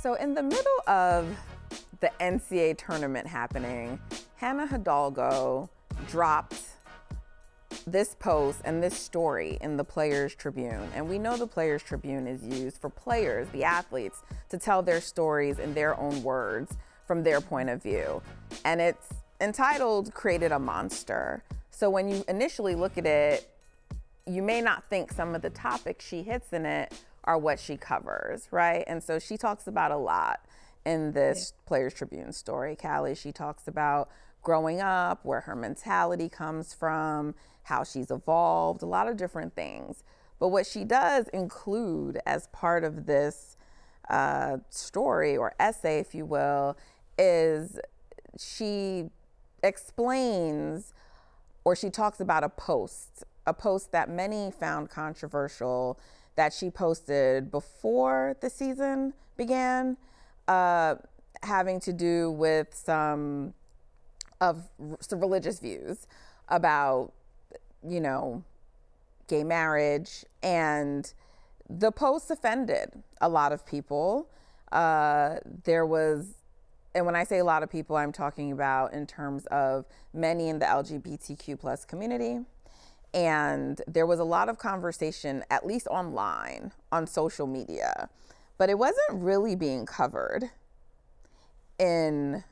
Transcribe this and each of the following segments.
So in the middle of the NCAA tournament happening, Hannah Hidalgo dropped this post and this story in the Players Tribune. And we know the Players Tribune is used for players, the athletes, to tell their stories in their own words from their point of view. And it's entitled Created a Monster. So when you initially look at it, you may not think some of the topics she hits in it are what she covers, right? And so she talks about a lot in this Players Tribune story. Callie, she talks about growing up, where her mentality comes from, how she's evolved, a lot of different things. But what she does include as part of this story or essay, if you will, is she explains or she talks about a post that many found controversial that she posted before the season began, having to do with some religious views about, gay marriage. And the post offended a lot of people. And when I say a lot of people, I'm talking about in terms of many in the LGBTQ plus community. And there was a lot of conversation, at least online, on social media, but it wasn't really being covered in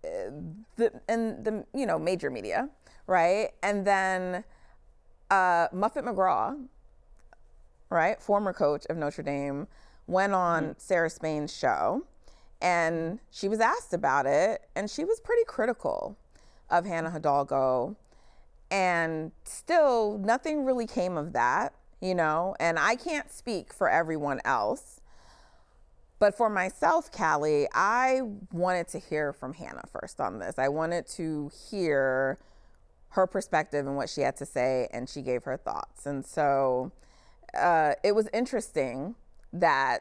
the major media, right? And then Muffet McGraw, right, former coach of Notre Dame, went on Sarah Spain's show, and she was asked about it, and she was pretty critical of Hannah Hidalgo. And still, nothing really came of that, and I can't speak for everyone else. But for myself, Callie, I wanted to hear from Hannah first on this. I wanted to hear her perspective and what she had to say, and she gave her thoughts. And so it was interesting that,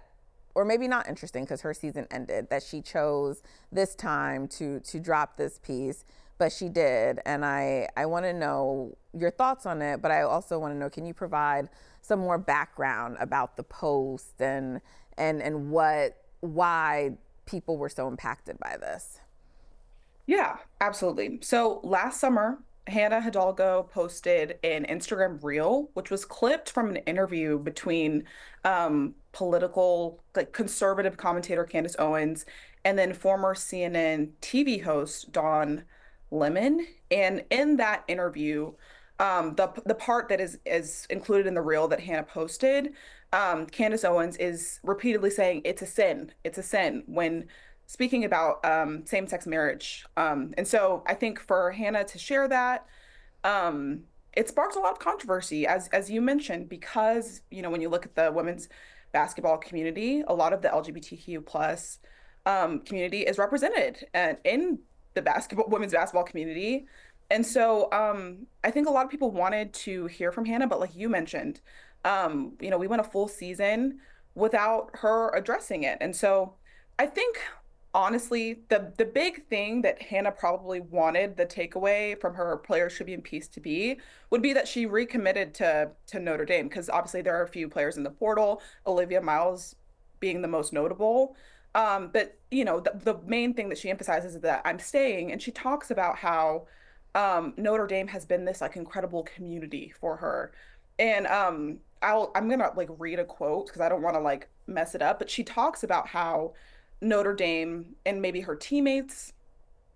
or maybe not interesting because her season ended, that she chose this time to drop this piece. But she did, and I want to know your thoughts on it, but I also want to know, can you provide some more background about the post and why people were so impacted by this? Yeah, absolutely. So last summer, Hannah Hidalgo posted an Instagram reel, which was clipped from an interview between political, conservative commentator Candace Owens and then former CNN TV host Dawn Lemon. And in that interview, the part that is included in the reel that Hannah posted, Candace Owens is repeatedly saying it's a sin when speaking about same-sex marriage. And so I think for Hannah to share that, it sparks a lot of controversy, as you mentioned, because when you look at the women's basketball community, a lot of the LGBTQ plus community is represented in the women's basketball community. And so I think a lot of people wanted to hear from Hannah, but like you mentioned, we went a full season without her addressing it. And so I think honestly, the big thing that Hannah probably wanted the takeaway from her Players Tribune piece to be would be that she recommitted to Notre Dame, because obviously there are a few players in the portal, Olivia Miles being the most notable. But the main thing that she emphasizes is that I'm staying, and she talks about how Notre Dame has been this like incredible community for her. And I'm gonna like read a quote because I don't want to like mess it up, but she talks about how Notre Dame and maybe her teammates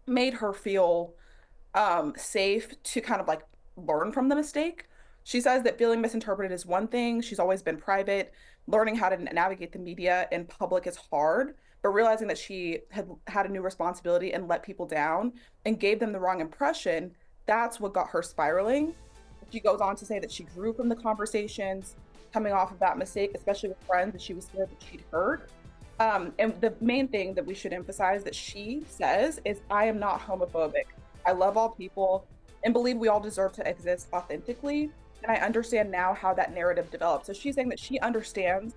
made her feel safe to kind of like learn from the mistake. She says that feeling misinterpreted is one thing. She's always been private. Learning how to navigate the media in public is hard, but realizing that she had a new responsibility and let people down and gave them the wrong impression, that's what got her spiraling. She goes on to say that she grew from the conversations coming off of that mistake, especially with friends that she was scared that she'd hurt. And the main thing that we should emphasize that she says is, I am not homophobic. I love all people and believe we all deserve to exist authentically. And I understand now how that narrative developed. So she's saying that she understands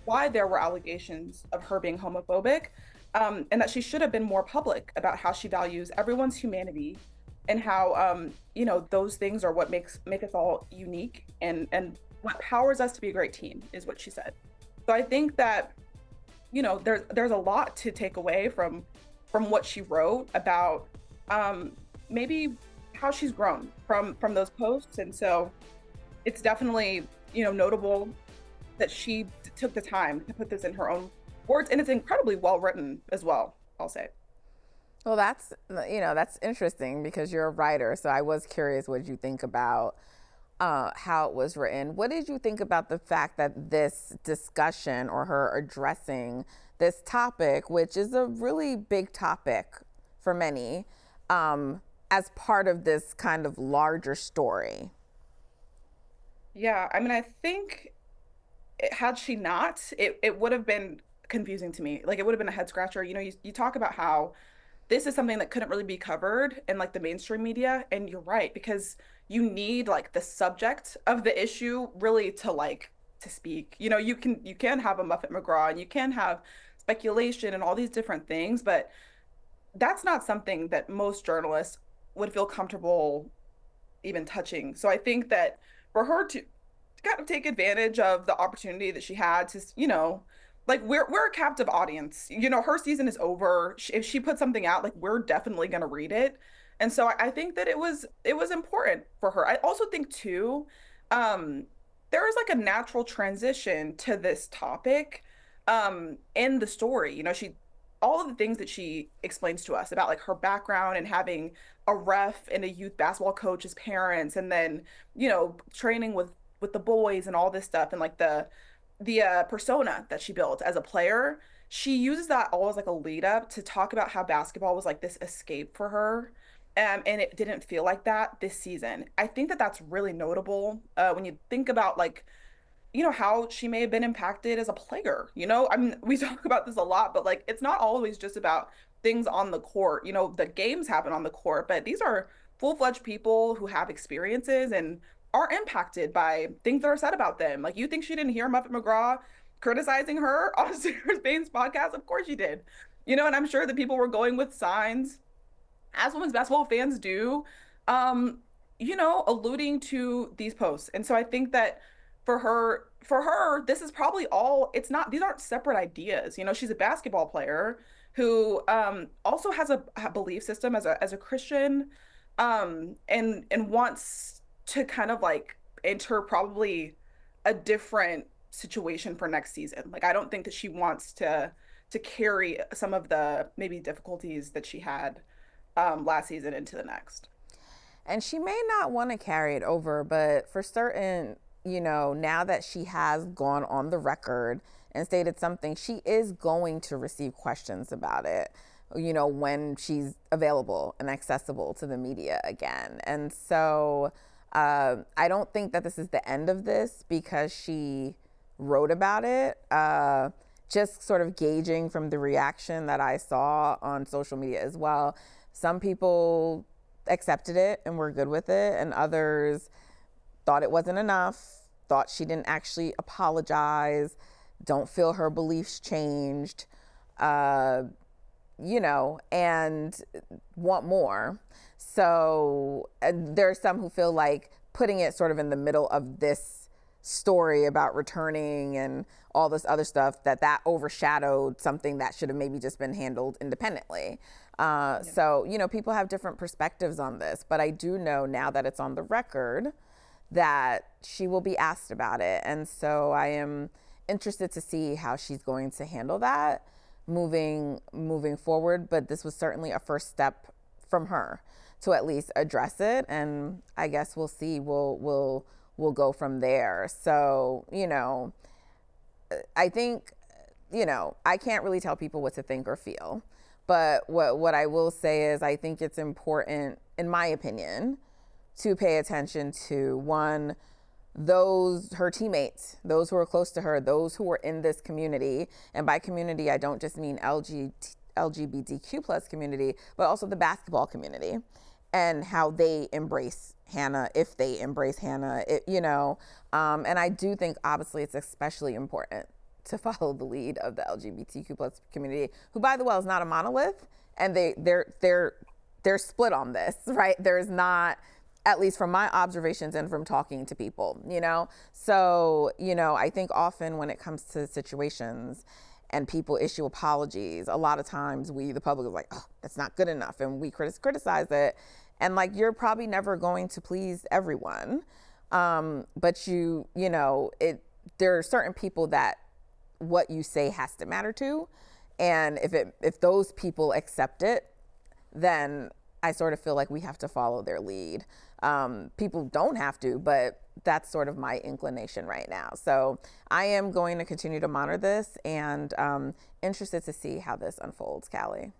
why there were allegations of her being homophobic, and that she should have been more public about how she values everyone's humanity and how, those things are what make us all unique and what powers us to be a great team, is what she said. So I think that there's a lot to take away from what she wrote about um maybe how she's grown from those posts. And so it's definitely, notable that she took the time to put this in her own words, and it's incredibly well written as well, I'll say. Well, that's interesting because you're a writer. So I was curious what you think about how it was written. What did you think about the fact that this discussion or her addressing this topic, which is a really big topic for many, as part of this kind of larger story? Yeah, I mean, I think had she not, it would have been confusing to me. Like, it would have been a head scratcher. You talk about how this is something that couldn't really be covered in like the mainstream media, and you're right, because you need like the subject of the issue really to speak. You can have a Muffet McGraw, and you can have speculation and all these different things, but that's not something that most journalists would feel comfortable even touching. So I think that for her to kind of take advantage of the opportunity that she had to, like, we're a captive audience. Her season is over. If she puts something out, like, we're definitely going to read it. And so I think that it was important for her. I also think too, um, there is like a natural transition to this topic in the story. She all of the things that she explains to us about like her background and having a ref and a youth basketball coach as parents, and then training with the boys and all this stuff, and like the persona that she built as a player. She uses that all as like a lead up to talk about how basketball was like this escape for her. And it didn't feel like that this season. I think that that's really notable when you think about like how she may have been impacted as a player. I mean, we talk about this a lot, but like it's not always just about things on the court. The games happen on the court, but these are full-fledged people who have experiences and are impacted by things that are said about them. Like, you think she didn't hear Muffet McGraw criticizing her on Sarah Spain's podcast? Of course she did. And I'm sure that people were going with signs, as women's basketball fans do, um, alluding to these posts. And so I think that for her, this is probably all, it's not, these aren't separate ideas. She's a basketball player who also has a belief system as a Christian, and wants to kind of like enter probably a different situation for next season. Like, I don't think that she wants to carry some of the maybe difficulties that she had last season into the next. And she may not want to carry it over, but for certain, now that she has gone on the record and stated something, she is going to receive questions about it, when she's available and accessible to the media again. And so I don't think that this is the end of this because she wrote about it. Just sort of gauging from the reaction that I saw on social media as well. Some people accepted it and were good with it, and others thought it wasn't enough, thought she didn't actually apologize, don't feel her beliefs changed, and want more. So there are some who feel like putting it sort of in the middle of this story about returning and all this other stuff, that overshadowed something that should have maybe just been handled independently. So, people have different perspectives on this, but I do know now that it's on the record that she will be asked about it. And so I am interested to see how she's going to handle that moving forward. But this was certainly a first step from her to at least address it. And I guess we'll see. We'll go from there. So, I think, I can't really tell people what to think or feel. But what I will say is I think it's important, in my opinion, to pay attention to, one, her teammates, those who are close to her, those who are in this community. And by community, I don't just mean LGBTQ plus community, but also the basketball community, and how they embrace Hannah, if they embrace Hannah, and I do think obviously it's especially important to follow the lead of the LGBTQ plus community, who, by the way, is not a monolith, and they're split on this, right? There's not, at least from my observations and from talking to people, So, I think often when it comes to situations, and people issue apologies, a lot of times we, the public, is like, oh, that's not good enough, and we criticize it. And like, you're probably never going to please everyone, but there are certain people that what you say has to matter to, and if those people accept it, then I sort of feel like we have to follow their lead. People don't have to, but that's sort of my inclination right now. So I am going to continue to monitor this, and interested to see how this unfolds, Callie.